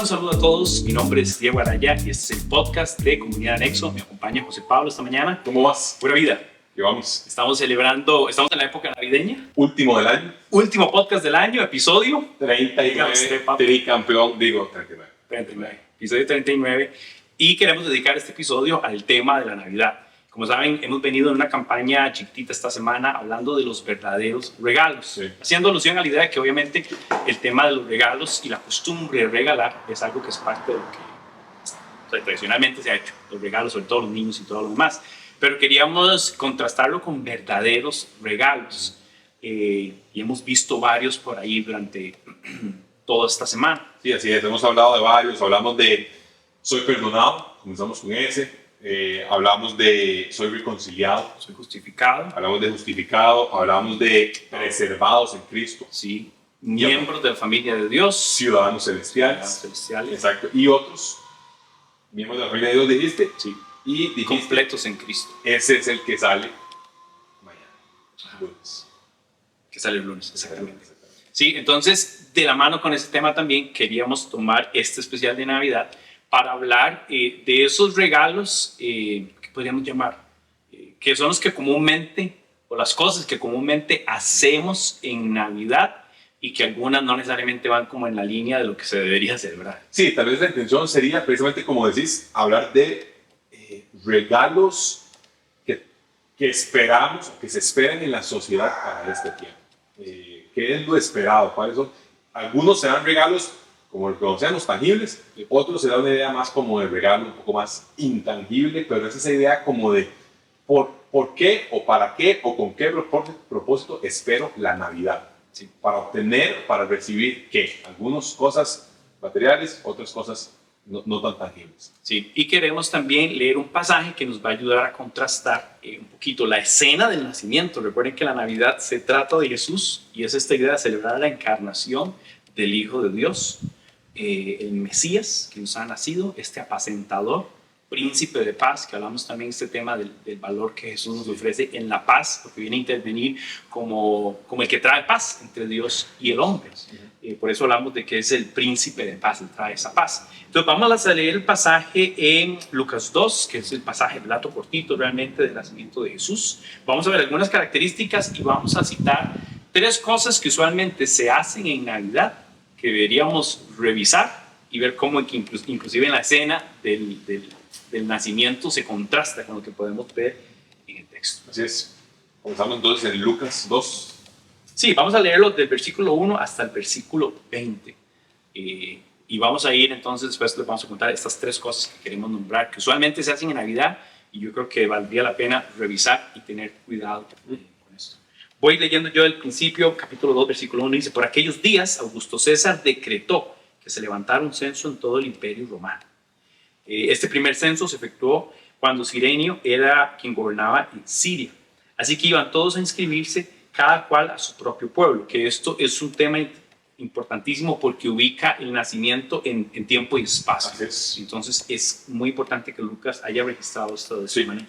Un saludo a todos. Mi nombre es Diego Araya y este es el podcast de Comunidad Anexo. Me acompaña José Pablo esta mañana. ¿Cómo vas? Pura vida. Llevamos. Estamos en la época navideña. Último del año. Último podcast del año, episodio 39. Tricampeón, digo 39. 39. Episodio 39. Y queremos dedicar este episodio al tema de la Navidad. Como saben, hemos venido en una campaña chiquitita esta semana hablando de los verdaderos regalos. Sí. Haciendo alusión a la idea de que obviamente el tema de los regalos y la costumbre de regalar es algo que es parte de lo que tradicionalmente se ha hecho. Los regalos, sobre todo los niños y todo lo demás. Pero queríamos contrastarlo con verdaderos regalos. Y hemos visto varios por ahí durante toda esta semana. Sí, así es. Hemos hablado de varios. Hablamos de soy perdonado. Comenzamos con ese. Hablamos de soy reconciliado. Soy justificado. Hablamos de justificado. Hablamos de preservados en Cristo. Sí. Miembros de la familia de Dios. Ciudadanos celestiales. Celestiales. Exacto. Y otros miembros de la familia de Dios dijiste. Sí. Y dijiste, Completos en Cristo. ese es el que sale mañana. Lunes. Que sale el lunes, exactamente. Sí, entonces, de la mano con ese tema también queríamos tomar este especial de Navidad para hablar de esos regalos que podríamos llamar, que son los que comúnmente, o las cosas que comúnmente hacemos en Navidad y que algunas no necesariamente van como en la línea de lo que se debería celebrar. Sí, tal vez la intención sería precisamente, como decís, hablar de regalos que esperamos, que se esperan en la sociedad para este tiempo. ¿Qué es lo esperado? ¿Cuáles son? Algunos serán regalos como lo que conocemos, tangibles, otros se da una idea más como de regalo, un poco más intangible, pero es esa idea como de por qué o para qué o con qué propósito espero la Navidad. Sí. Para obtener, para recibir, ¿qué? Algunas cosas materiales, otras cosas no tan tangibles. Sí, y queremos también leer un pasaje que nos va a ayudar a contrastar un poquito la escena del nacimiento. Recuerden que la Navidad se trata de Jesús y es esta idea de celebrar la encarnación del Hijo de Dios. El Mesías que nos ha nacido, este apacentador, príncipe de paz, que hablamos también de este tema del valor que Jesús nos ofrece en la paz, porque viene a intervenir como el que trae paz entre Dios y el hombre. Por eso hablamos de que es el príncipe de paz, él trae esa paz. Entonces vamos a leer el pasaje en Lucas 2, que es el pasaje, el relato cortito realmente del nacimiento de Jesús. Vamos a ver algunas características y vamos a citar 3 cosas que usualmente se hacen en Navidad que deberíamos revisar y ver cómo inclusive en la escena del nacimiento se contrasta con lo que podemos ver en el texto. Así es. Comenzamos entonces en Lucas 2. Sí, vamos a leerlo del versículo 1 hasta el versículo 20. Y vamos a ir entonces, después les vamos a contar estas 3 cosas que queremos nombrar, que usualmente se hacen en Navidad y yo creo que valdría la pena revisar y tener cuidado con esto. Voy leyendo yo del principio, capítulo 2, versículo 1, dice: por aquellos días Augusto César decretó que se levantara un censo en todo el imperio romano. Este primer censo se efectuó cuando Cirenio era quien gobernaba en Siria. Así que iban todos a inscribirse, cada cual a su propio pueblo, que esto es un tema importantísimo porque ubica el nacimiento en tiempo y espacio. Entonces es muy importante que Lucas haya registrado esto de esa manera.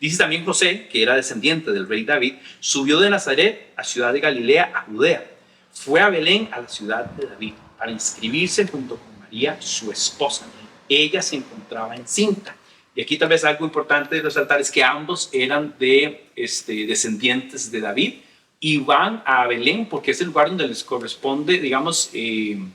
Dice también José, que era descendiente del rey David, subió de Nazaret a ciudad de Galilea, a Judea. Fue a Belén, a la ciudad de David, para inscribirse junto con María, su esposa. Ella se encontraba encinta. Y aquí tal vez algo importante de resaltar es que ambos eran descendientes de David y van a Belén porque es el lugar donde les corresponde, digamos... el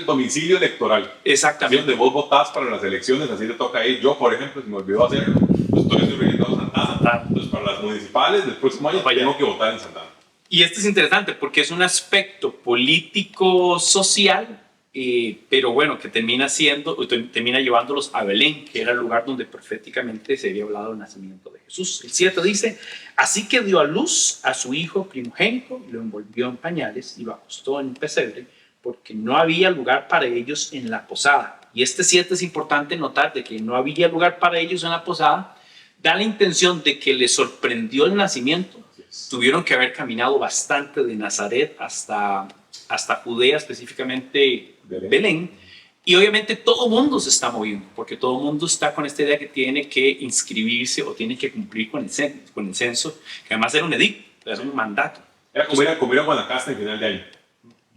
domicilio electoral. Exactamente. Donde vos votás para las elecciones, así te toca ir. Yo, por ejemplo, si me olvidó hacerlo, pues estoy registrado en Santana. Entonces, para las municipales del próximo año tengo que votar en Santana. Y esto es interesante porque es un aspecto político-social, pero bueno, que termina llevándolos a Belén, que era el lugar donde proféticamente se había hablado del nacimiento de Jesús. El 7 dice: así que dio a luz a su hijo primogénito, lo envolvió en pañales y lo acostó en un pesebre, porque no había lugar para ellos en la posada. Y este 7 es importante notar de que no había lugar para ellos en la posada. Da la intención de que les sorprendió el nacimiento. Tuvieron que haber caminado bastante de Nazaret hasta Judea, específicamente Belén. Y obviamente todo el mundo se está moviendo, porque todo el mundo está con esta idea que tiene que inscribirse o tiene que cumplir con el censo, que además era un edicto, era un mandato. Era como ir a Guanacaste en final de año.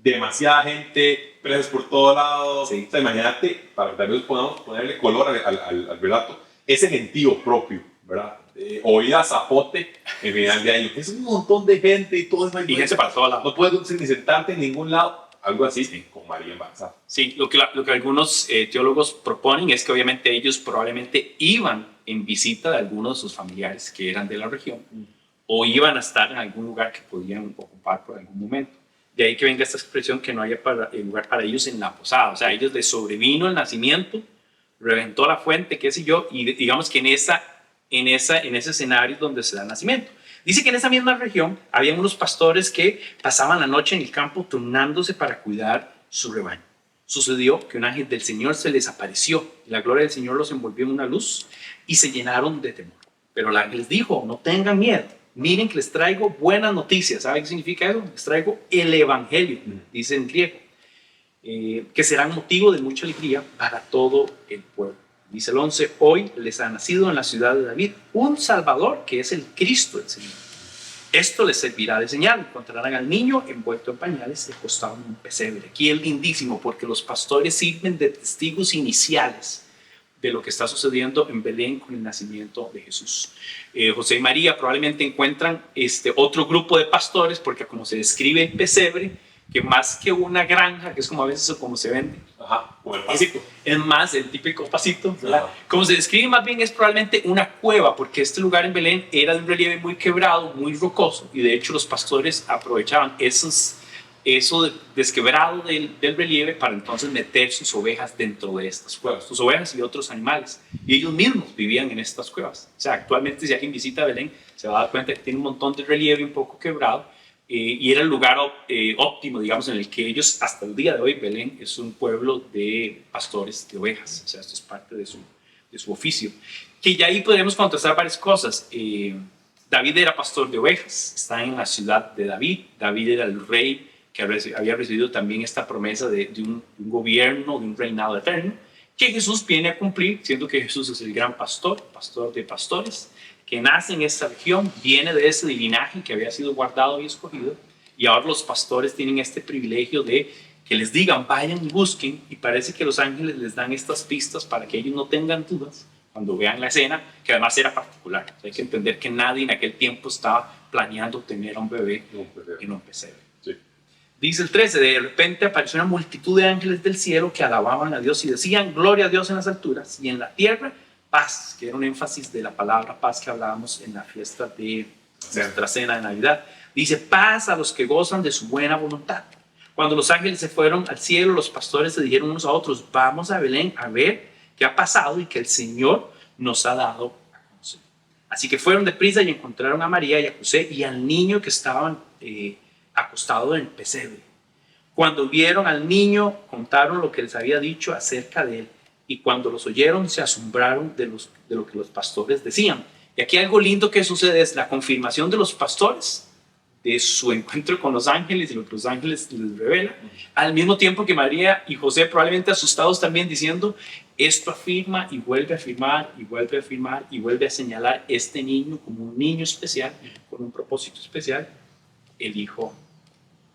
demasiada gente, presas por todos lados. Sí. O sea, imagínate, para que también podamos ponerle color al relato, ese gentío propio, ¿verdad? Oída zapote en final de año, que es un montón de gente y todo es Y gente para todos lados. no puedes ni sentarte en ningún lado, algo así, sí, con María embarazada. Sí, lo que algunos teólogos proponen es que obviamente ellos probablemente iban en visita de algunos de sus familiares que eran de la región o iban a estar en algún lugar que podían ocupar por algún momento. De ahí que venga esta expresión que no haya lugar para ellos en la posada. O sea, a ellos les sobrevino el nacimiento, reventó la fuente, qué sé yo, y digamos que en ese escenario es donde se da el nacimiento. Dice que en esa misma región había unos pastores que pasaban la noche en el campo turnándose para cuidar su rebaño. Sucedió que un ángel del Señor se les apareció y la gloria del Señor los envolvió en una luz y se llenaron de temor. Pero el ángel les dijo, no tengan miedo, miren que les traigo buenas noticias. ¿Saben qué significa eso? Les traigo el evangelio, dice en griego, que serán motivo de mucha alegría para todo el pueblo. Dice el 11, hoy les ha nacido en la ciudad de David un Salvador que es el Cristo del Señor. Esto les servirá de señal. Encontrarán al niño envuelto en pañales y acostado en un pesebre. Aquí es lindísimo porque los pastores sirven de testigos iniciales de lo que está sucediendo en Belén con el nacimiento de Jesús. José y María probablemente encuentran otro grupo de pastores porque como se describe el pesebre, que más que una granja, que es como a veces como se vende, como el pasito. Es más el típico pasito, ¿verdad? Como se describe más bien es probablemente una cueva, porque este lugar en Belén era de un relieve muy quebrado, muy rocoso, y de hecho los pastores aprovechaban eso desquebrado del relieve para entonces meter sus ovejas dentro de estas cuevas, sus ovejas y otros animales, y ellos mismos vivían en estas cuevas. O sea, actualmente si alguien visita Belén se va a dar cuenta que tiene un montón de relieve un poco quebrado, y era el lugar óptimo, digamos, en el que ellos, hasta el día de hoy, Belén es un pueblo de pastores de ovejas, o sea, esto es parte de su oficio. Que ya ahí podríamos contrastar varias cosas. David era pastor de ovejas, está en la ciudad de David. David era el rey que había recibido también esta promesa de un gobierno, de un reinado eterno, que Jesús viene a cumplir, siendo que Jesús es el gran pastor de pastores, que nace en esta región, viene de ese linaje que había sido guardado y escogido, y ahora los pastores tienen este privilegio de que les digan, vayan y busquen, y parece que los ángeles les dan estas pistas para que ellos no tengan dudas cuando vean la escena, que además era particular. O sea, hay que entender que nadie en aquel tiempo estaba planeando tener a un bebé en un pesebre. Sí. Dice el 13, de repente apareció una multitud de ángeles del cielo que alababan a Dios y decían, gloria a Dios en las alturas, y en la tierra, paz, que era un énfasis de la palabra paz que hablábamos en la fiesta de nuestra cena de Navidad. Dice, paz a los que gozan de su buena voluntad. Cuando los ángeles se fueron al cielo, los pastores se dijeron unos a otros, vamos a Belén a ver qué ha pasado y que el Señor nos ha dado a conocer. Así que fueron deprisa y encontraron a María y a José y al niño que estaban acostado en el pesebre. Cuando vieron al niño, contaron lo que les había dicho acerca de él. Y cuando los oyeron, se asombraron de lo que los pastores decían. Y aquí algo lindo que sucede es la confirmación de los pastores de su encuentro con los ángeles y lo que los ángeles les revelan, al mismo tiempo que María y José probablemente asustados también diciendo, esto afirma y vuelve a afirmar y vuelve a afirmar y vuelve a señalar este niño como un niño especial, con un propósito especial, el Hijo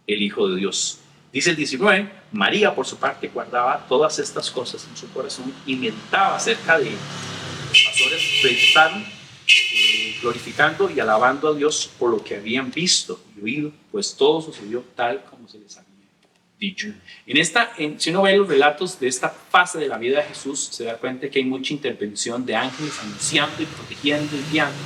de Dios. Dice el 19, María por su parte guardaba todas estas cosas en su corazón y meditaba acerca de él. Los pastores regresaron glorificando y alabando a Dios por lo que habían visto y oído, pues todo sucedió tal como se les había dicho. Si uno ve los relatos de esta fase de la vida de Jesús, se da cuenta que hay mucha intervención de ángeles anunciando y protegiendo y guiando.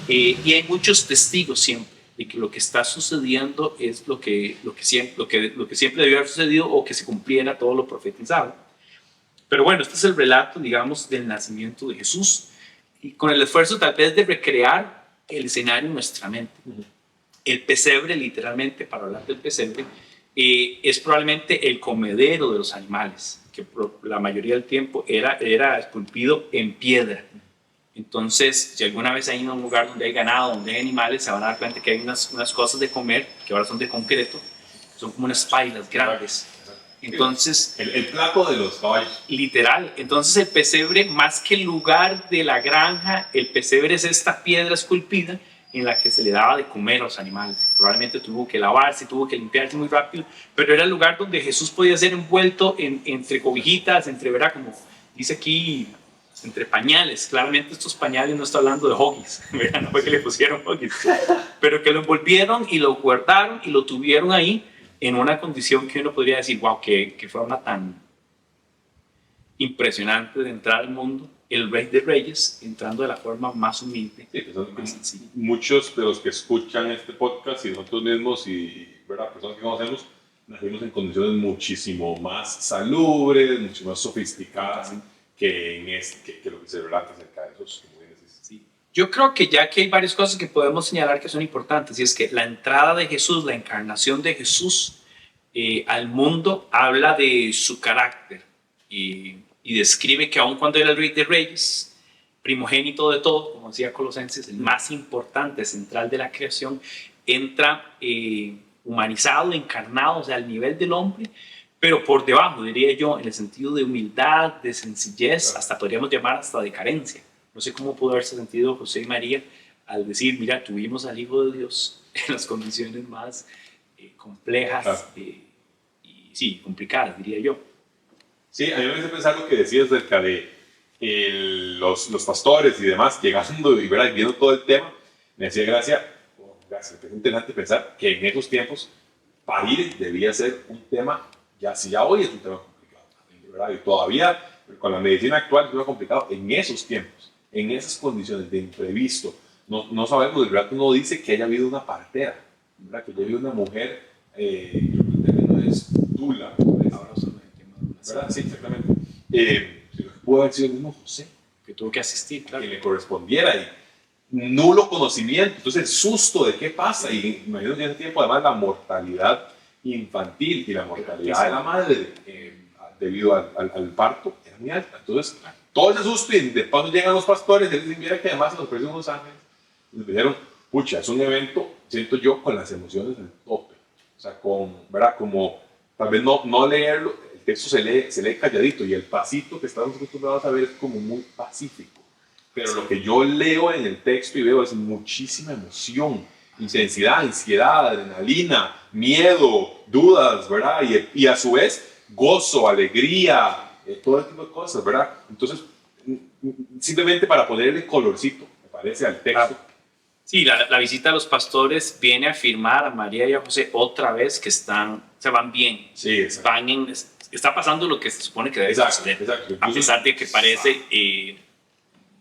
Y hay muchos testigos siempre de que lo que está sucediendo es lo que siempre debió haber sucedido o que se cumpliera todo lo profetizado. Pero bueno, este es el relato, digamos, del nacimiento de Jesús, y con el esfuerzo tal vez de recrear el escenario en nuestra mente. El pesebre, literalmente, para hablar del pesebre, es probablemente el comedero de los animales, que por la mayoría del tiempo era esculpido en piedra. Entonces, si alguna vez hay un lugar donde hay ganado, donde hay animales, se van a dar cuenta que hay unas cosas de comer que ahora son de concreto, son como unas pailas grandes. Entonces, el plato de los caballos. Literal. Entonces, el pesebre, más que el lugar de la granja, el pesebre es esta piedra esculpida en la que se le daba de comer a los animales. Probablemente tuvo que lavarse, tuvo que limpiarse muy rápido, pero era el lugar donde Jesús podía ser envuelto entre cobijitas, entre, ¿verdad? Como dice aquí, entre pañales. Claramente estos pañales no está hablando de Huggies, ¿verdad? No fue que le pusieron Huggies, pero que lo envolvieron y lo guardaron y lo tuvieron ahí en una condición que uno podría decir, wow, qué forma tan impresionante de entrar al mundo, el Rey de Reyes entrando de la forma más humilde, Sí, pues, más sencilla. muchos de los que escuchan este podcast y nosotros mismos y, ¿verdad?, personas que conocemos, nacimos en condiciones muchísimo más salubres, mucho más sofisticadas que lo que se relata acerca de esos, como bien decís. Sí. Yo creo que ya que hay varias cosas que podemos señalar que son importantes, y es que la entrada de Jesús, la encarnación de Jesús al mundo, habla de su carácter y describe que aun cuando era el Rey de Reyes, primogénito de todo, como decía Colosenses, el más importante, central de la creación, entra humanizado, encarnado, o sea, al nivel del hombre, pero por debajo, diría yo, en el sentido de humildad, de sencillez, hasta podríamos llamar hasta de carencia. No sé cómo pudo haberse sentido José y María al decir, mira, tuvimos al Hijo de Dios en las condiciones más complejas y sí, complicadas, diría yo. Sí, a mí me hace pensar lo que decías acerca de los pastores y demás, llegando y, ¿verdad?, viendo todo el tema, me hacía gracia, es interesante pensar que en esos tiempos parir debía ser un tema, si ya hoy es un tema complicado, ¿verdad? Y todavía con la medicina actual es un tema complicado. En esos tiempos, en esas condiciones de imprevisto, no sabemos, de verdad, uno dice que haya habido una partera, ¿verdad?, que haya habido una mujer, el término es dula, Ahora son el tema de una ¿verdad? Sí, exactamente. Pudo haber sido el mismo José, que tuvo que asistir, claro. que le correspondiera, y nulo conocimiento. Entonces, el susto de qué pasa, y imagino que en ese tiempo, además, la mortalidad infantil y la mortalidad de la madre debido al parto era muy alta. Entonces, todo ese susto, y de paso llegan los pastores y les dicen, mira que además se nos aparecen unos ángeles. Y nos dijeron, pucha, es un evento, siento yo, con las emociones al tope. O sea, ¿verdad? Como tal vez no leerlo, el texto se lee calladito, y el pasito que estamos acostumbrados a ver es como muy pacífico. Pero lo que yo leo en el texto y veo es muchísima emoción, intensidad, ansiedad, adrenalina, miedo, dudas, ¿verdad? Y a su vez, gozo, alegría, todo ese tipo de cosas, ¿verdad? Entonces, simplemente para ponerle colorcito, me parece, al texto. Sí, la visita a los pastores viene a afirmar a María y a José otra vez que van bien. Sí, exacto. Está pasando lo que se supone que debe suceder. Exacto. A pesar de que parece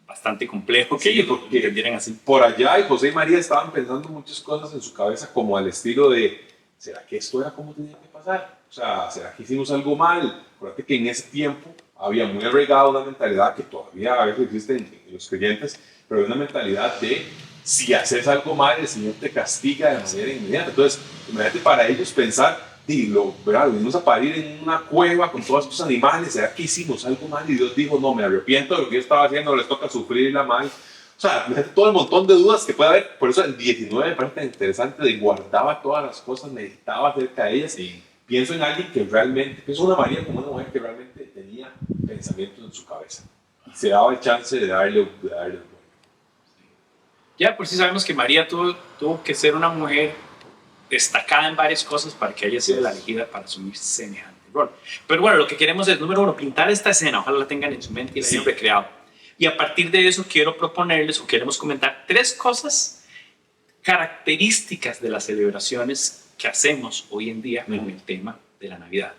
bastante complejo que ellos lo entendieran así. Por allá, y José y María estaban pensando muchas cosas en su cabeza, como al estilo de, ¿será que esto era como tenía que pasar? O sea, ¿será que hicimos algo mal? Acuérdate que en ese tiempo había muy arraigada una mentalidad que todavía a veces existe en los creyentes, pero una mentalidad de, si haces algo mal, el Señor te castiga de manera inmediata. Entonces, imagínate para ellos pensar, ¿verdad? Venimos a parir en una cueva con todos estos animales, ¿será que hicimos algo mal? Y Dios dijo, no, me arrepiento de lo que yo estaba haciendo, les toca sufrirla mal. O sea, todo el montón de dudas que puede haber. Por eso el 19 me parece tan interesante, de guardaba todas las cosas, meditaba acerca de ellas. Sí. Pienso en alguien que realmente, pienso en una María como una mujer que realmente tenía pensamientos en su cabeza. Y se daba el chance de darle Ya por sí sabemos que María tuvo que ser una mujer destacada en varias cosas para que haya sido la elegida para asumir semejante rol. Pero bueno, lo que queremos es, número uno, pintar esta escena, ojalá la tengan en su mente y la hayan recreado. Y a partir de eso quiero proponerles o queremos comentar 3 cosas características de las celebraciones que hacemos hoy en día con el tema de la Navidad.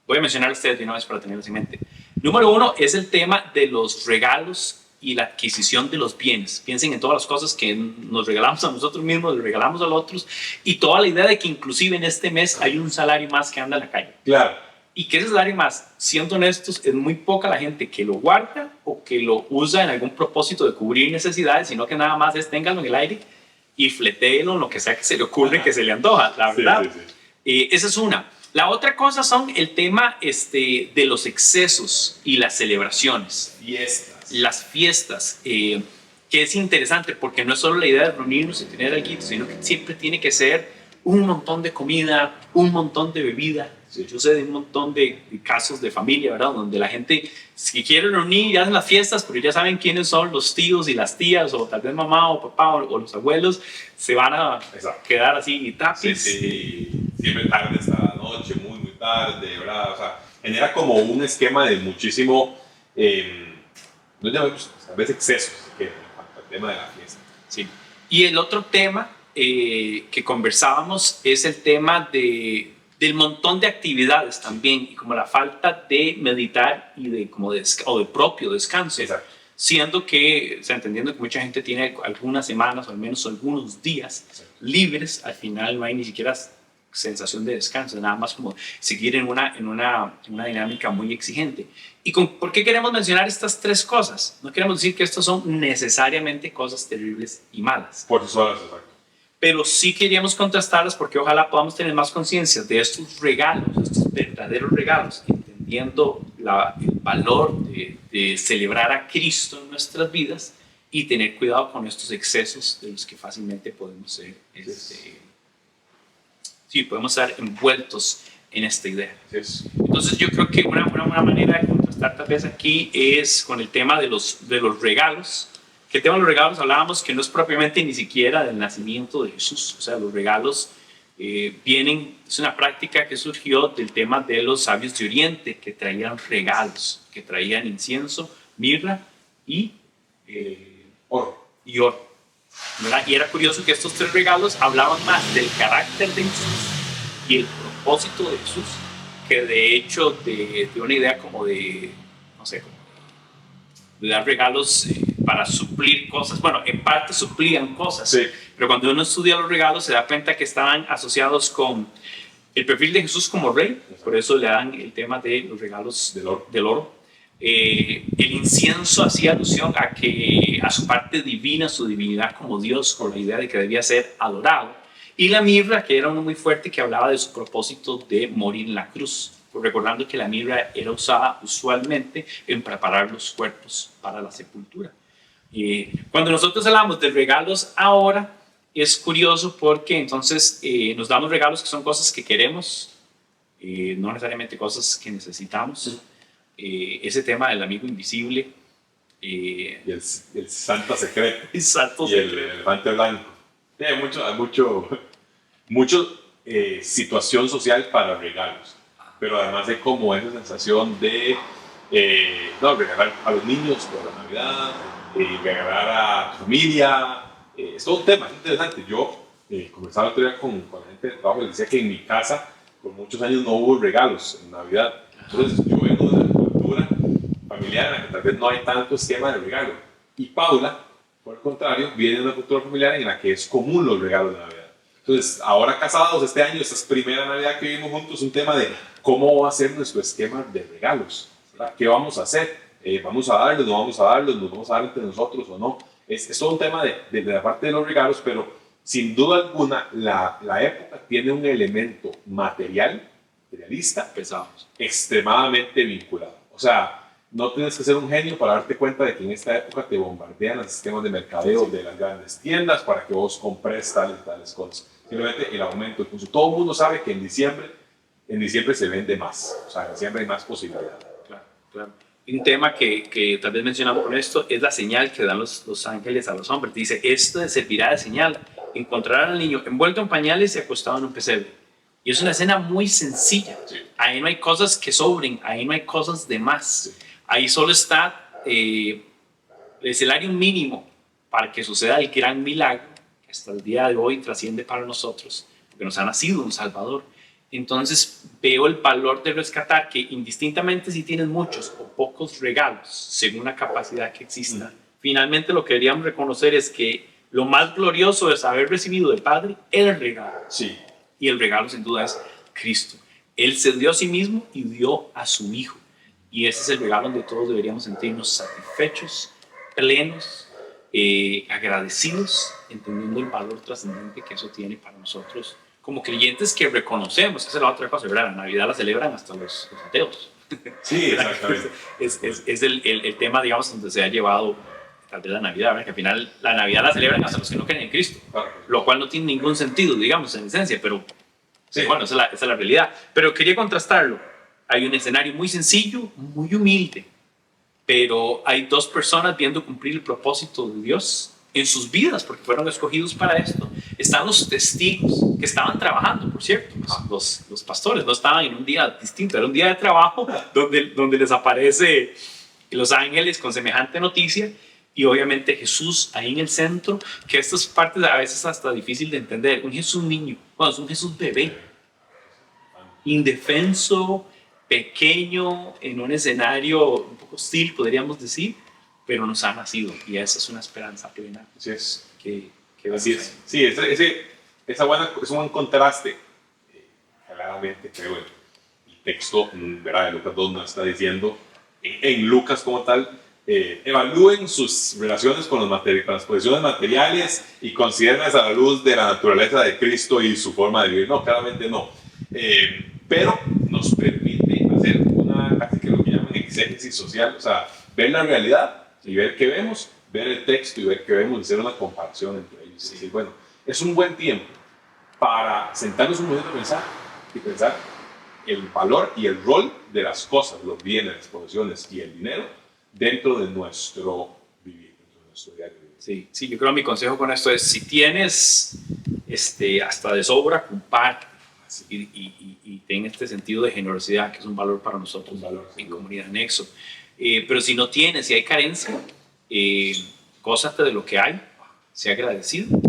Voy a mencionar a ustedes de una vez para tenerlos en mente. Número 1 es el tema de los regalos y la adquisición de los bienes. Piensen en todas las cosas que nos regalamos a nosotros mismos, les regalamos a los otros, y toda la idea de que inclusive en este mes hay un salario más que anda en la calle. Claro. Y que ese salario más, siendo honestos, es muy poca la gente que lo guarda o que lo usa en algún propósito de cubrir necesidades, sino que nada más es ténganlo en el aire y fletéelo en lo que sea que se le ocurre, que se le antoja, la verdad. Sí. Esa es una. La otra cosa son el tema de los excesos y las celebraciones. Las fiestas, que es interesante porque no es solo la idea de reunirnos y tener algo, sino que siempre tiene que ser un montón de comida, un montón de bebida, Sí. Yo sé de un montón de casos de familia, ¿verdad? Donde la gente si quiere reunir y hacen las fiestas, pero ya saben quiénes son los tíos y las tías, o tal vez mamá o papá o los abuelos, se van a quedar así tapis. Sí, siempre tarde hasta la noche, muy, muy tarde, ¿verdad? O sea, genera como un esquema de muchísimo, no llamemos, a veces excesos, que el tema de la fiesta. Sí. Y el otro tema que conversábamos es el tema del montón de actividades también, y como la falta de meditar y o de propio descanso. Exacto. Siendo que, o sea, entendiendo que mucha gente tiene algunas semanas o al menos algunos días libres, al final no hay ni siquiera sensación de descanso, nada más como seguir en una dinámica muy exigente. ¿Y por qué queremos mencionar estas tres cosas? No queremos decir que estas son necesariamente cosas terribles y malas. Por sus horas, exacto. Pero sí queríamos contrastarlas porque ojalá podamos tener más conciencia de estos regalos, estos verdaderos regalos, entendiendo el valor de celebrar a Cristo en nuestras vidas y tener cuidado con estos excesos de los que fácilmente podemos ser, podemos estar envueltos en esta idea. Entonces yo creo que una manera de contrastar tal vez aquí es con el tema de los regalos. Que el tema de los regalos hablábamos que no es propiamente ni siquiera del nacimiento de Jesús. O sea, los regalos es una práctica que surgió del tema de los sabios de Oriente, que traían regalos, que traían incienso, mirra y oro. ¿Verdad? Y era curioso que estos tres regalos hablaban más del carácter de Jesús y el propósito de Jesús, que de hecho de una idea como de, no sé, como de dar regalos para suplir cosas. Bueno, en parte suplían cosas, sí. Pero cuando uno estudia los regalos se da cuenta que estaban asociados con el perfil de Jesús como rey, por eso le dan el tema de los regalos del oro. El incienso hacía alusión a su parte divina, su divinidad como Dios, con la idea de que debía ser adorado. Y la mirra, que era uno muy fuerte, que hablaba de su propósito de morir en la cruz, recordando que la mirra era usada usualmente en preparar los cuerpos para la sepultura. Cuando nosotros hablamos de regalos ahora, es curioso porque entonces nos damos regalos que son cosas que queremos, no necesariamente cosas que necesitamos. Ese tema del amigo invisible. Y el Santa secreto. El Santo y secreto. El elefante blanco. Hay mucho situación social para regalos. Pero además de como esa sensación de regalar a los niños por la Navidad, regalar a tu familia. Es todo un tema, es interesante. Yo conversaba el otro día con la gente de trabajo y les decía que en mi casa por muchos años no hubo regalos en Navidad. Entonces yo vengo de una cultura familiar en la que tal vez no hay tanto esquema de regalo. Y Paula, por el contrario, viene de una cultura familiar en la que es común los regalos de Navidad. Entonces, ahora casados este año, esta es primera Navidad que vivimos juntos, un tema de cómo va a ser nuestro esquema de regalos, ¿verdad? ¿Qué vamos a hacer? ¿Vamos a darlos, no vamos a darlos, nos vamos a dar entre nosotros o no? Es todo un tema de la parte de los regalos, pero sin duda alguna la época tiene un elemento materialista, Pesados. extremadamente vinculado. O sea, no tienes que ser un genio para darte cuenta de que en esta época te bombardean los sistemas de mercadeo de las grandes tiendas para que vos compres tales cosas. Simplemente el aumento. Entonces, todo el mundo sabe que en diciembre se vende más. O sea, en diciembre hay más posibilidades. Claro. Un tema que tal vez mencionamos con esto es la señal que dan los ángeles a los hombres. Dice, esto servirá de señal. Encontrarán al niño envuelto en pañales y acostado en un pesebre. Y es una escena muy sencilla. Sí. Ahí no hay cosas que sobren, ahí no hay cosas de más. Sí. Ahí solo está el escenario mínimo para que suceda el gran milagro que hasta el día de hoy trasciende para nosotros, porque nos ha nacido un Salvador. Entonces veo el valor de rescatar que indistintamente si tienes muchos o pocos regalos, según la capacidad que exista, finalmente lo que deberíamos reconocer es que lo más glorioso es haber recibido del Padre el regalo. Sí. Y el regalo sin duda es Cristo. Él se dio a sí mismo y dio a su Hijo. Y ese es el regalo donde todos deberíamos sentirnos satisfechos, plenos, agradecidos, entendiendo el valor trascendente que eso tiene para nosotros como creyentes que reconocemos. Esa es la otra cosa, ¿verdad? La Navidad la celebran hasta los ateos. Sí, exactamente. Es el tema, digamos, donde se ha llevado tal vez la Navidad, ¿verdad? Que al final la Navidad la celebran hasta los que no creen en Cristo, Claro. Lo cual no tiene ningún sentido, digamos, en esencia, pero Sí. Bueno, esa es la realidad. Pero quería contrastarlo. Hay un escenario muy sencillo, muy humilde, pero hay dos personas viendo cumplir el propósito de Dios en sus vidas, porque fueron escogidos para esto. Están los testigos que estaban trabajando, por cierto, los pastores no estaban en un día distinto, era un día de trabajo donde les aparece los ángeles con semejante noticia, y obviamente Jesús ahí en el centro, que estas partes a veces hasta difícil de entender. Un Jesús niño, bueno, es un Jesús bebé, indefenso, pequeño, en un escenario un poco hostil, podríamos decir, pero nos ha nacido, y esa es una esperanza plena. Así es. Que Así es. Sí, es un buen contraste. Claramente, creo, el texto, ¿verdad?, de Lucas 2 nos está diciendo, en Lucas como tal, evalúen sus relaciones con las posesiones materiales y considérenlas a la luz de la naturaleza de Cristo y su forma de vivir. No, claramente no. Pero nos permite hacer casi que lo que llaman exégesis social, o sea, ver la realidad y ver qué vemos, ver el texto y ver qué vemos y hacer una comparación entre ellos. Y decir, bueno, es un buen tiempo para sentarnos un momento a pensar y pensar el valor y el rol de las cosas, los bienes, las posesiones y el dinero dentro de nuestro vivir, dentro de nuestro diario vivir. Sí, yo creo que mi consejo con esto es, si tienes hasta de sobra, comparte y ten este sentido de generosidad, que es un valor para nosotros, un valor en comunidad Nexo. Pero si no tienes, si hay carencia, gózate de lo que hay, sea agradecido,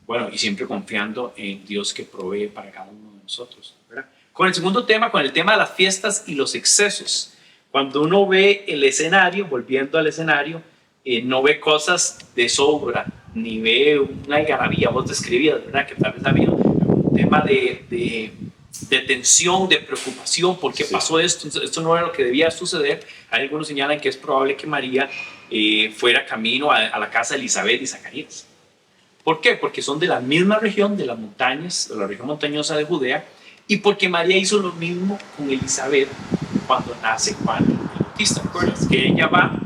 bueno, y siempre confiando en Dios que provee para cada uno de nosotros, ¿verdad? Con el segundo tema, con el tema de las fiestas y los excesos. Cuando uno ve el escenario, volviendo al escenario, no ve cosas de sobra, ni ve una algarabía. Vos describías, ¿verdad?, que tal vez había un tema de tensión, de preocupación. ¿Por qué pasó esto? Esto no era lo que debía suceder. Hay algunos señalan que es probable que María fuera camino a la casa de Elizabeth y Zacarías. ¿Por qué? Porque son de la misma región, de las montañas, de la región montañosa de Judea, y porque María hizo lo mismo con Elizabeth cuando nace Juan el Bautista. ¿Recuerdas? Que ella va,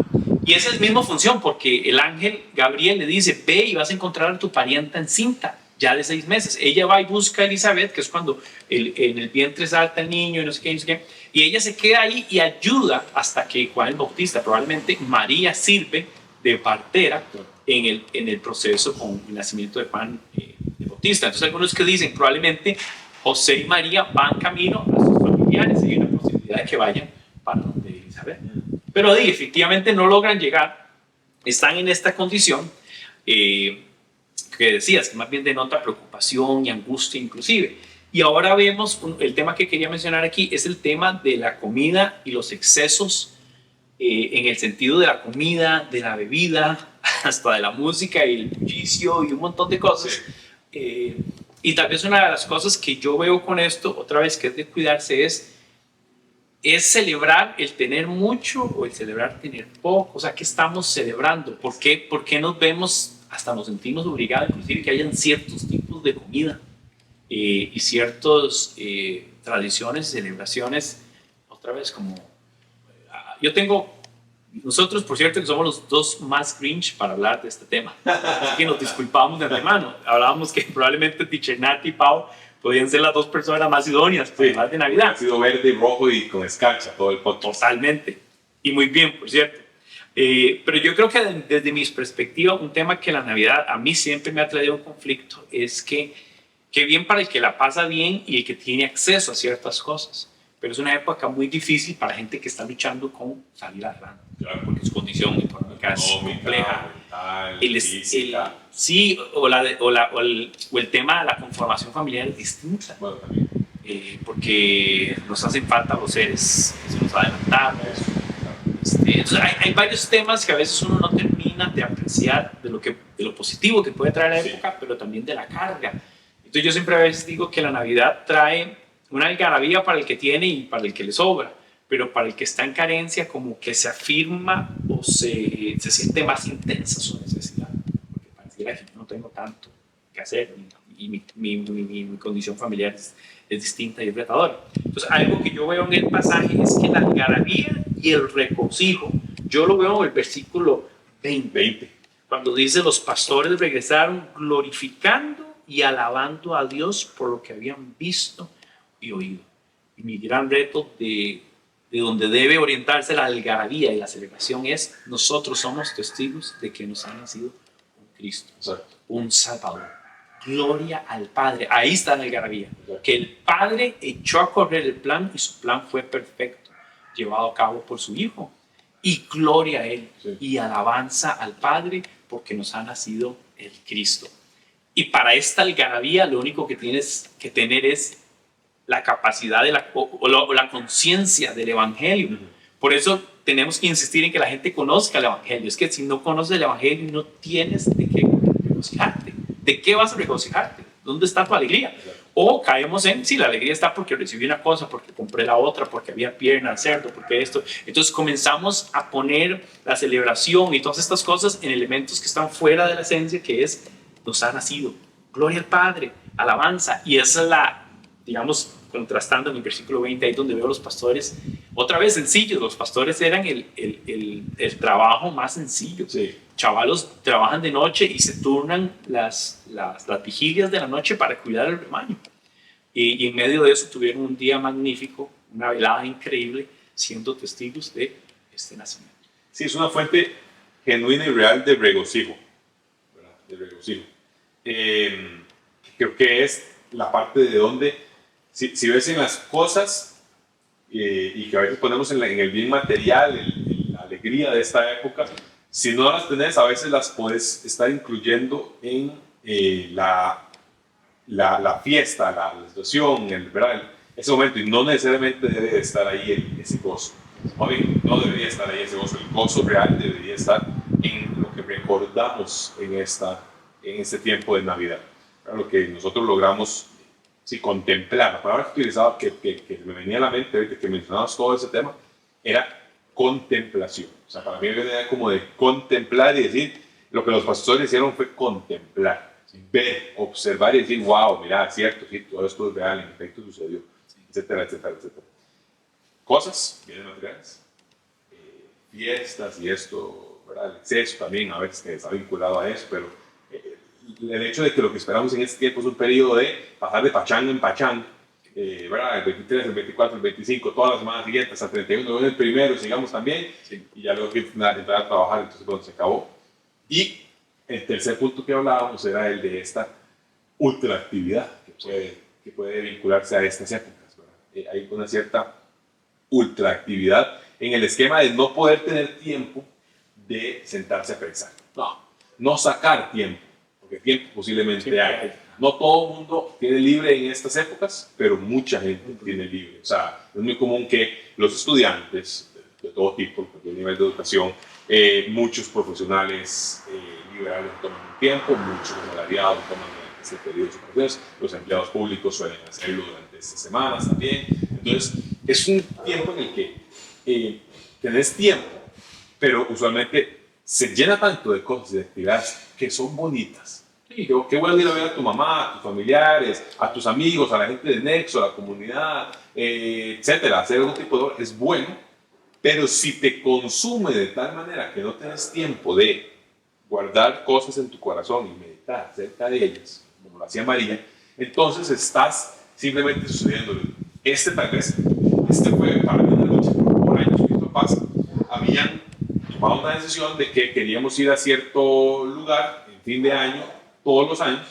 y esa es la misma función, porque el ángel Gabriel le dice, ve y vas a encontrar a tu parienta encinta, ya de 6 meses. Ella va y busca a Elizabeth, que es cuando en el vientre salta el niño y no sé qué, y ella se queda ahí y ayuda hasta que Juan el Bautista, probablemente María sirve de partera en el proceso con el nacimiento de Juan el Bautista. Entonces algunos que dicen probablemente José y María van camino a sus familiares y hay una posibilidad de que vayan para donde Elizabeth. Pero efectivamente no logran llegar, están en esta condición que decías, que más bien denota preocupación y angustia inclusive. Y ahora vemos, el tema que quería mencionar aquí es el tema de la comida y los excesos, en el sentido de la comida, de la bebida, hasta de la música y el bullicio y un montón de cosas. Y tal vez una de las cosas que yo veo con esto, otra vez que es de cuidarse, es celebrar el tener mucho o el celebrar tener poco. O sea, ¿qué estamos celebrando? ¿Por qué nos vemos, hasta nos sentimos obligados, inclusive, que hayan ciertos tipos de comida y ciertas tradiciones, celebraciones, otra vez como... Nosotros, por cierto, que somos los dos más Grinch para hablar de este tema. Así que nos disculpamos de antemano. Hablábamos que probablemente Teacher Nat y Pau podían ser las dos personas más idóneas para hablar de Navidad. Ha sido verde y rojo y con escarcha todo el podcast. Totalmente. Y muy bien, por cierto. Pero yo creo que desde mi perspectiva, un tema que la Navidad a mí siempre me ha traído un conflicto es que bien para el que la pasa bien y el que tiene acceso a ciertas cosas. Pero es una época muy difícil para gente que está luchando con salir adelante. Claro. Porque su condición económica es compleja. Mental, física. Sí, o el tema de la conformación familiar es distinta. Bueno, también. Porque nos hacen falta los seres que se nos adelantamos. Entonces hay varios temas que a veces uno no termina de apreciar de lo positivo que puede traer la época, pero también de la carga. Entonces yo siempre a veces digo que la Navidad trae una algarabía para el que tiene y para el que le sobra, pero para el que está en carencia como que se afirma o se siente más intensa su necesidad, porque pareciera que no tengo tanto que hacer y mi condición familiar es distinta y retadora. Entonces algo que yo veo en el pasaje es que la algarabía y el regocijo, yo lo veo en el versículo 20, cuando dice los pastores regresaron glorificando y alabando a Dios por lo que habían visto y oído. Y mi gran reto de donde debe orientarse la algarabía y la celebración es: nosotros somos testigos de que nos ha nacido un Cristo, Exacto. un Salvador. Gloria al Padre. Ahí está la algarabía. Que el Padre echó a correr el plan y su plan fue perfecto, llevado a cabo por su Hijo. Y gloria a Él, Sí. y alabanza al Padre porque nos ha nacido el Cristo. Y para esta algarabía lo único que tienes que tener es la capacidad de la conciencia del Evangelio. Por eso tenemos que insistir en que la gente conozca el Evangelio. Es que si no conoces el Evangelio, no tienes de qué regocijarte. ¿De qué vas a regocijarte? ¿Dónde está tu alegría? O caemos en, sí, la alegría está porque recibí una cosa, porque compré la otra, porque había pierna al cerdo, porque esto. Entonces comenzamos a poner la celebración y todas estas cosas en elementos que están fuera de la esencia, que es: nos ha nacido. Gloria al Padre, alabanza. Y esa es la, digamos, contrastando en el versículo 20, ahí donde veo a los pastores, otra vez sencillos. Los pastores eran el trabajo más sencillo. Sí. Chavalos trabajan de noche y se turnan las vigilias de la noche para cuidar el rebaño. Y en medio de eso tuvieron un día magnífico, una velada increíble, siendo testigos de este nacimiento. Sí, es una fuente genuina y real de regocijo, ¿verdad? De regocijo. Creo que es la parte de donde, si ves en las cosas, y que a veces ponemos en el bien material, la alegría de esta época, si no las tenés, a veces las puedes estar incluyendo en la fiesta, la situación, ¿verdad? Ese momento, y no necesariamente debe de estar ahí ese gozo. No debería estar ahí ese gozo. El gozo real debería estar en lo que recordamos en este tiempo de Navidad. Lo que nosotros logramos, sí, contemplar. La palabra que utilizaba, que me venía a la mente ahorita que mencionabas todo ese tema, era contemplación. O sea, para mí venía como de contemplar y decir, lo que los pastores hicieron fue contemplar, ¿sí? Ver, observar y decir, wow, mira, es cierto, sí, todo esto es real, en efecto sucedió, etcétera, etcétera, etcétera. Cosas, bienes materiales, fiestas y esto, ¿verdad? El exceso también a veces que está vinculado a eso, pero el hecho de que lo que esperamos en este tiempo es un periodo de pasar de pachanga en pachanga, ¿verdad? El 23, el 24, el 25, todas las semanas siguientes, hasta el 31, el primero, sigamos también, sí. Y ya luego que entrar a trabajar, entonces cuando se acabó. Y el tercer punto que hablábamos era el de esta ultraactividad que puede vincularse a estas épocas, ¿verdad? Hay una cierta ultraactividad en el esquema de no poder tener tiempo de sentarse a pensar. No sacar tiempo, porque tiempo posiblemente sí, hay. No todo el mundo tiene libre en estas épocas, pero mucha gente tiene libre. O sea, es muy común que los estudiantes de todo tipo, de cualquier nivel de educación, muchos profesionales liberales toman un tiempo, muchos asalariados toman durante este periodo de sus vacaciones, los empleados públicos suelen hacerlo durante estas semanas también. Entonces, es un tiempo en el que tenés tiempo, pero usualmente se llena tanto de cosas y de actividades que son bonitas. Sí, qué bueno ir a ver a tu mamá, a tus familiares, a tus amigos, a la gente de Nexo, a la comunidad, etcétera. Hacer algún tipo de obra es bueno, pero si te consume de tal manera que no tienes tiempo de guardar cosas en tu corazón y meditar acerca de ellas, como lo hacía María, entonces estás simplemente sucediéndolo. Tal vez, fue para mí una lucha por años. Mis papás habían tomado una decisión de que queríamos ir a cierto lugar en fin de año, todos los años,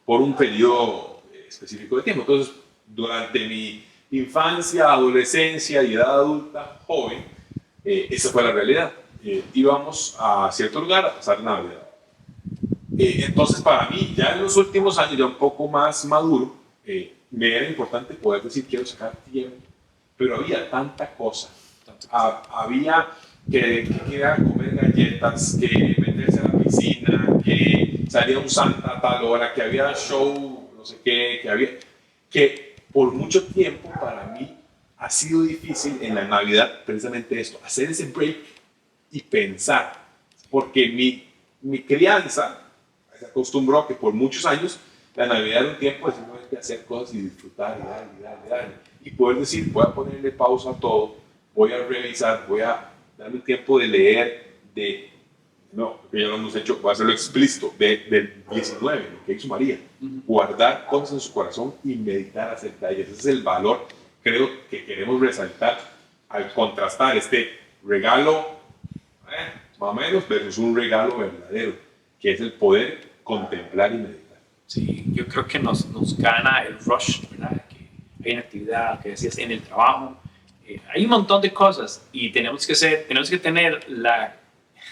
por un periodo específico de tiempo. Entonces, durante mi infancia, adolescencia y edad adulta, joven, esa fue la realidad. Íbamos a cierto lugar a pasar Navidad. Entonces, para mí, ya en los últimos años, ya un poco más maduro, me era importante poder decir, quiero sacar tiempo, pero había tanta cosa. Había que quería comer galletas, que meterse a la piscina, que salía un santa a tal hora, que había show, no sé qué, que por mucho tiempo para mí ha sido difícil en la Navidad precisamente esto, hacer ese break y pensar, porque mi crianza se acostumbró a que por muchos años la Navidad era un tiempo de simplemente hacer cosas y disfrutar y darle. Y poder decir, voy a ponerle pausa a todo, voy a revisar, voy a darme un tiempo de leer, de no, que ya lo hemos hecho, voy a hacerlo explícito, del 19, lo que hizo María, guardar cosas en su corazón y meditar acerca de ellas. Ese es el valor, creo, que queremos resaltar al contrastar este regalo, más o menos, versus un regalo verdadero, que es el poder contemplar y meditar. Sí, yo creo que nos gana el rush, ¿verdad? Que hay una actividad, que decías, en el trabajo. Hay un montón de cosas y tenemos que tener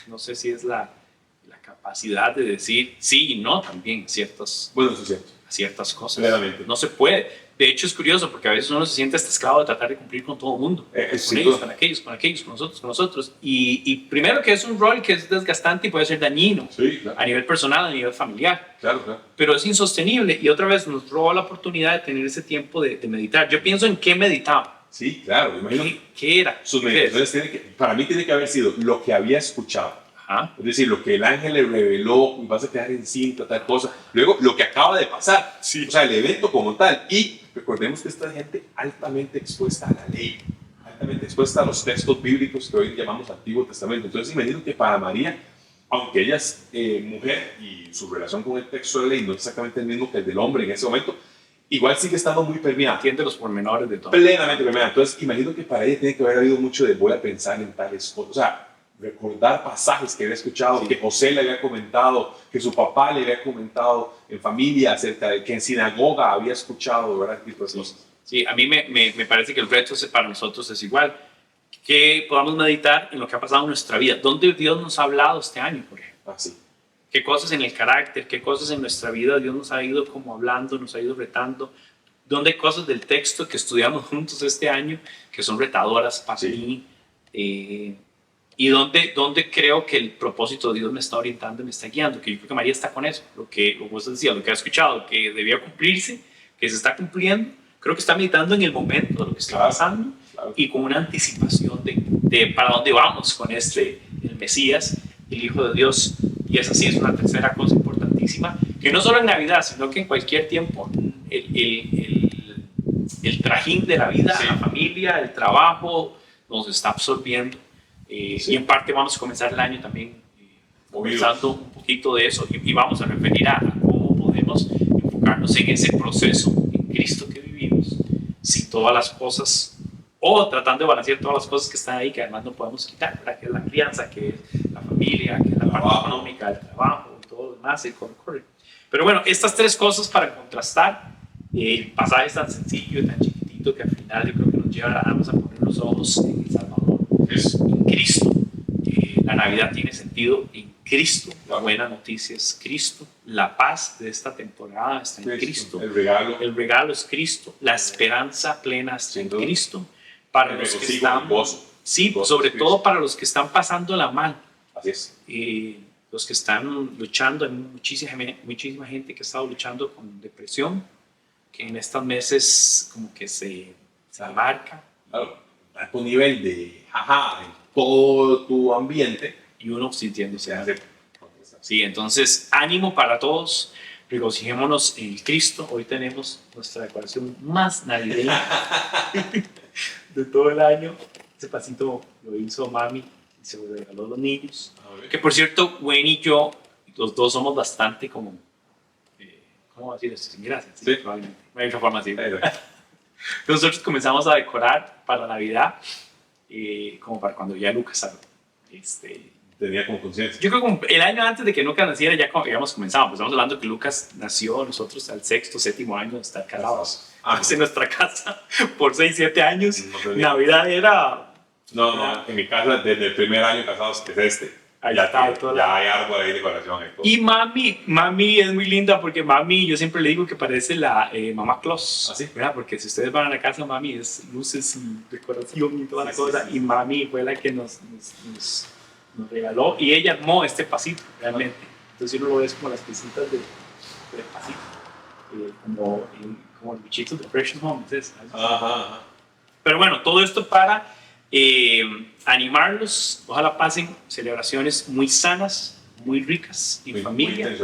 no sé si es la capacidad de decir sí y no también Bueno, eso es cierto. ciertas cosas. Claramente. No se puede. De hecho, es curioso porque a veces uno se siente atascado de tratar de cumplir con todo el mundo. Con ellos, con aquellos, con nosotros. Y primero que es un rol que es desgastante y puede ser dañino. Sí, claro. A nivel personal, a nivel familiar. Claro, claro. Pero es insostenible y otra vez nos roba la oportunidad de tener ese tiempo de meditar. Yo pienso en qué meditaba. Sí, claro. Imagino. ¿Qué era? Sus meditaciones para mí tiene que haber sido lo que había escuchado. Ajá. Es decir, lo que el ángel le reveló, vas a quedar encinta, tal cosa. Luego, lo que acaba de pasar. Sí. O sea, el evento como tal. Y recordemos que esta gente altamente expuesta a la ley, altamente expuesta a los textos bíblicos que hoy llamamos Antiguo Testamento. Entonces, imagino que para María, aunque ella es mujer y su relación con el texto de la ley no es exactamente el mismo que el del hombre en ese momento, igual sigue estando muy permeada. Entiende los pormenores de todo. Plenamente permeada. Entonces, imagino que para ella tiene que haber habido mucho de voy a pensar en tales cosas. O sea, recordar pasajes que había escuchado, Sí. que José le había comentado, que su papá le había comentado en familia acerca de que en sinagoga había escuchado, ¿verdad? Tipo de cosas. Sí, a mí me parece que el reto para nosotros es igual. Que podamos meditar en lo que ha pasado en nuestra vida. ¿Dónde Dios nos ha hablado este año, por ejemplo? Así. ¿Qué cosas en el carácter, qué cosas en nuestra vida Dios nos ha ido como hablando, nos ha ido retando? ¿Dónde hay cosas del texto que estudiamos juntos este año que son retadoras para mí? Y dónde creo que el propósito de Dios me está orientando, me está guiando, que yo creo que María está con eso, lo que vos decías, lo que ha escuchado, que debía cumplirse, que se está cumpliendo, creo que está meditando en el momento de lo que está pasando y con una anticipación de para dónde vamos con el Mesías, el Hijo de Dios. Y esa sí es una tercera cosa importantísima, que no solo en Navidad, sino que en cualquier tiempo, el trajín de la vida, la familia, el trabajo, nos está absorbiendo. Y en parte vamos a comenzar el año también conversando un poquito de eso y vamos a referir a cómo podemos enfocarnos en ese proceso en Cristo que vivimos, sin todas las cosas, o tratando de balancear todas las cosas que están ahí que además no podemos quitar, ¿verdad? Que es la crianza, que es la familia, que es la parte económica, el trabajo y todo lo demás, el corre. Pero bueno, estas tres cosas para contrastar, el pasaje es tan sencillo y tan chiquitito que al final yo creo que nos lleva a poner los ojos en el Salvador, en Cristo. La Navidad tiene sentido en Cristo, la buena noticia es Cristo, la paz de esta temporada está en Cristo, el regalo es Cristo, la esperanza plena está en Cristo, para los que están, sobre todo para los que están pasándola mal. Así es. Los que están luchando, hay muchísima gente que ha estado luchando con depresión, que en estos meses como que se abarca. Claro, a tu nivel de en todo tu ambiente. Y uno sintiéndose. Sí, entonces ánimo para todos, regocijémonos en Cristo. Hoy tenemos nuestra decoración más navideña de todo el año. Ese pasito lo hizo mami y se lo regaló a los niños. Que por cierto, Wayne y yo, los dos somos bastante como, ¿cómo decir esto? Sin gracia, sí, probablemente. No hay otra forma así. Nosotros comenzamos a decorar para Navidad, como para cuando ya Lucas tenía como conciencia. Yo creo que el año antes de que Lucas naciera ya habíamos comenzado. Pues estamos hablando que Lucas nació nosotros al sexto, séptimo año de estar casados. En nuestra casa por 6, 7 años. Navidad era... No, en mi casa desde el primer año casados, que es este. Ahí ya está, ya hay árbol ahí, decoración. Y mami es muy linda porque mami, yo siempre le digo que parece la mamá Claus. ¿Ah, sí? ¿Verdad? Porque si ustedes van a la casa, mami es luces y decoración y toda la cosa. Sí. Y mami fue la que nos regaló y ella armó este pasito realmente. Entonces uno lo ves como las piecitas del pasito, como el bichito de Precious Moments. Ajá. Pero bueno, todo esto para animarlos. Ojalá pasen celebraciones muy sanas, muy ricas en familia,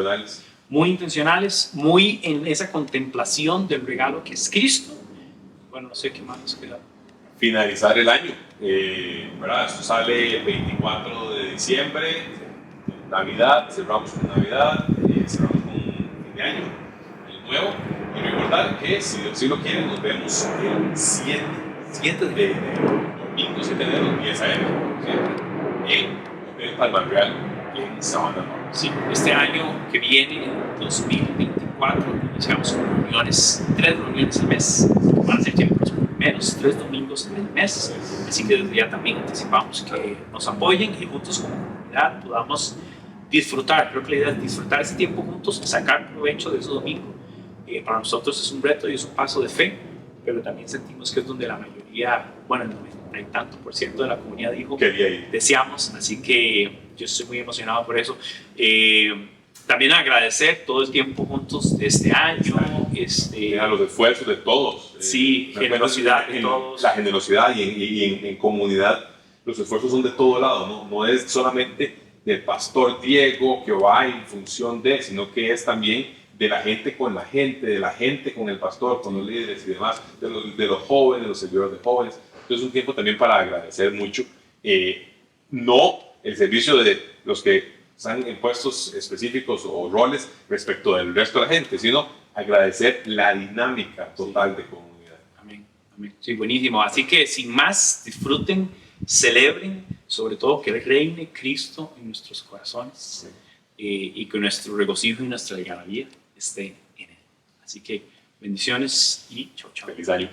muy intencionales, muy en esa contemplación del regalo que es Cristo. Bueno, no sé qué más nos queda. Finalizar el año, ¿verdad? Esto sale el 24 de diciembre, Navidad, cerramos con Navidad, cerramos con fin de año, año nuevo. Y recordar que, si Dios sí lo quiere, nos vemos el 7 de enero, domingo 7 de enero, 10 a.m., siempre, en Hotel Palma Real, en Sabana Norte. Sí, este año que viene, 2024, iniciamos con reuniones, 3 reuniones al mes, van a ser tiempos menos, 3 domingos en el mes, así que desde ya también anticipamos que nos apoyen y juntos como comunidad podamos disfrutar. Creo que la idea es disfrutar ese tiempo juntos, sacar provecho de ese domingo. Para nosotros es un reto y es un paso de fe, pero también sentimos que es donde la mayoría, bueno, el 90 y tanto por ciento de la comunidad dijo Quería ir. deseamos, así que yo estoy muy emocionado por eso. También agradecer todo el tiempo juntos de este año. A los esfuerzos de todos. Sí, generosidad de todos. La generosidad y en comunidad, los esfuerzos son de todo lado, ¿no? No es solamente del pastor Diego que va en función de, sino que es también de la gente con la gente, de la gente con el pastor, con los líderes y demás, de los jóvenes, de los servidores de jóvenes. Entonces es un tiempo también para agradecer mucho, no el servicio de los que están en puestos específicos o roles respecto del resto de la gente, sino agradecer la dinámica total de comunidad. Amén, amén. Sí, buenísimo. Así que sin más, disfruten, celebren, sobre todo que reine Cristo en nuestros corazones, y que nuestro regocijo y nuestra algarabía estén en Él. Así que bendiciones y chau, chau. Feliz año.